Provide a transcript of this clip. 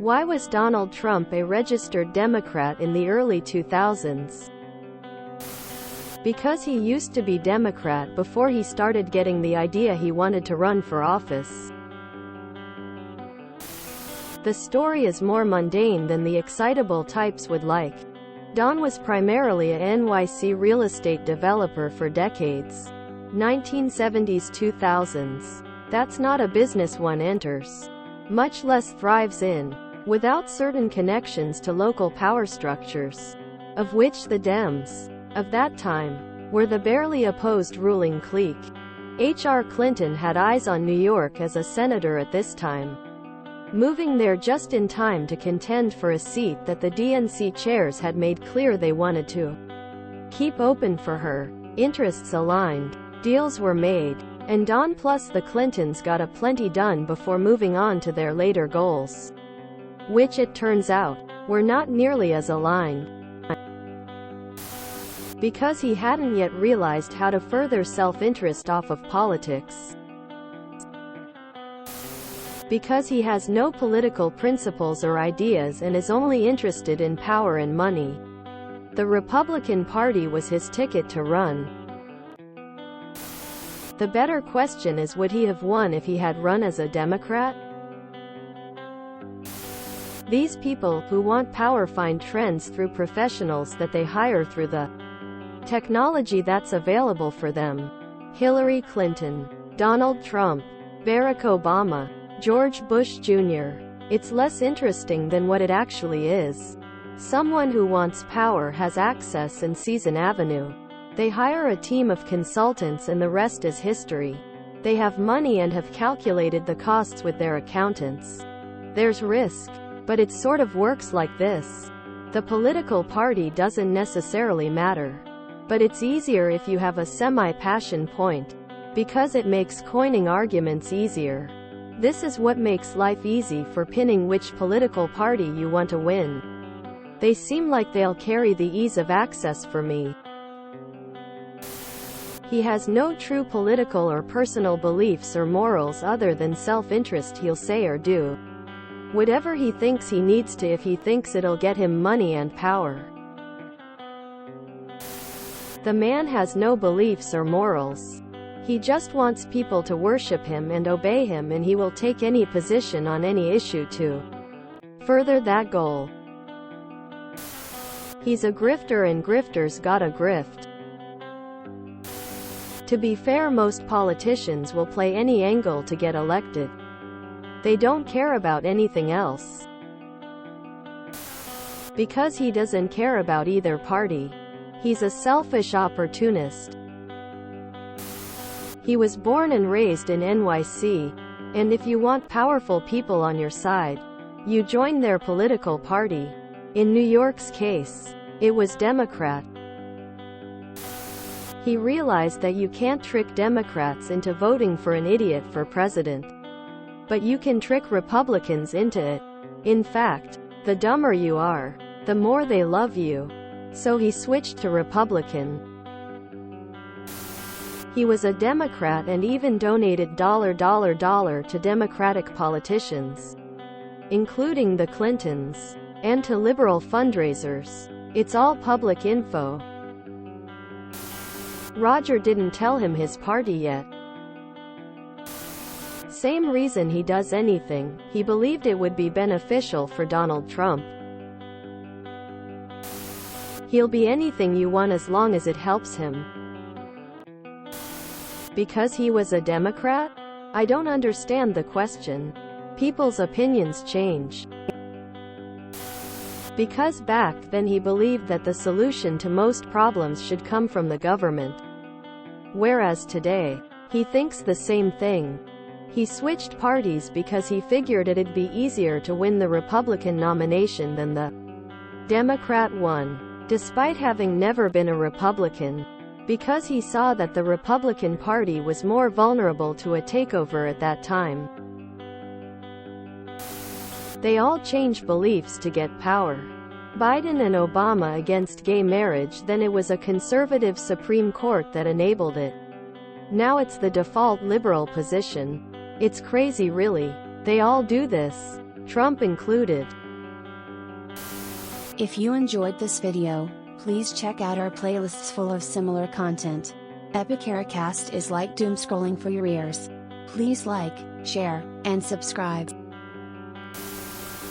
Why was Donald Trump a registered Democrat in the early 2000s? Because he used to be Democrat before he started getting the idea he wanted to run for office. The story is more mundane than the excitable types would like. Don was primarily a NYC real estate developer for decades. 1970s 2000s. That's not a business one enters, much less thrives in, without certain connections to local power structures, of which the Dems of that time were the barely opposed ruling clique. H.R. Clinton had eyes on New York as a senator at this time, moving there just in time to contend for a seat that the DNC chairs had made clear they wanted to keep open for her. Interests aligned, deals were made, and Don plus the Clintons got a plenty done before moving on to their later goals, which it turns out were not nearly as aligned. Because he hadn't yet realized how to further self-interest off of politics. Because he has no political principles or ideas and is only interested in power and money. The Republican Party was his ticket to run. The better question is, would he have won if he had run as a Democrat? These people who want power find trends through professionals that they hire through the technology that's available for them. Hillary Clinton, Donald Trump, Barack Obama, George Bush Jr. It's less interesting than what it actually is. Someone who wants power has access and sees an avenue. They hire a team of consultants and the rest is history. They have money and have calculated the costs with their accountants. There's risk, but it sort of works like this. The political party doesn't necessarily matter, but it's easier if you have a semi-passion point, because it makes coining arguments easier. This is what makes life easy for pinning which political party you want to win. They seem like they'll carry the ease of access for me. He has no true political or personal beliefs or morals other than self-interest. He'll say or do whatever he thinks he needs to if he thinks it'll get him money and power. The man has no beliefs or morals. He just wants people to worship him and obey him, and he will take any position on any issue to further that goal. He's a grifter and grifters gotta grift. To be fair, most politicians will play any angle to get elected. They don't care about anything else. Because he doesn't care about either party. He's a selfish opportunist. He was born and raised in NYC, and if you want powerful people on your side, you join their political party. In New York's case, it was Democrat. He realized that you can't trick Democrats into voting for an idiot for president. But you can trick Republicans into it. In fact, the dumber you are, the more they love you. So he switched to Republican. He was a Democrat and even donated $$ to Democratic politicians, including the Clintons, and to liberal fundraisers. It's all public info. Roger didn't tell him his party yet. Same reason he does anything. He believed it would be beneficial for Donald Trump. He'll be anything you want as long as it helps him. Because he was a Democrat? I don't understand the question. People's opinions change. Because back then he believed that the solution to most problems should come from the government. Whereas today, he thinks the same thing. He switched parties because he figured it'd be easier to win the Republican nomination than the Democrat one, despite having never been a Republican. Because he saw that the Republican Party was more vulnerable to a takeover at that time. They all change beliefs to get power. Biden and Obama against gay marriage, then it was a conservative Supreme Court that enabled it. Now it's the default liberal position. It's crazy really. They all do this. Trump included. If you enjoyed this video, please check out our playlists full of similar content. TooAfraidToAsk is like doom scrolling for your ears. Please like, share, and subscribe.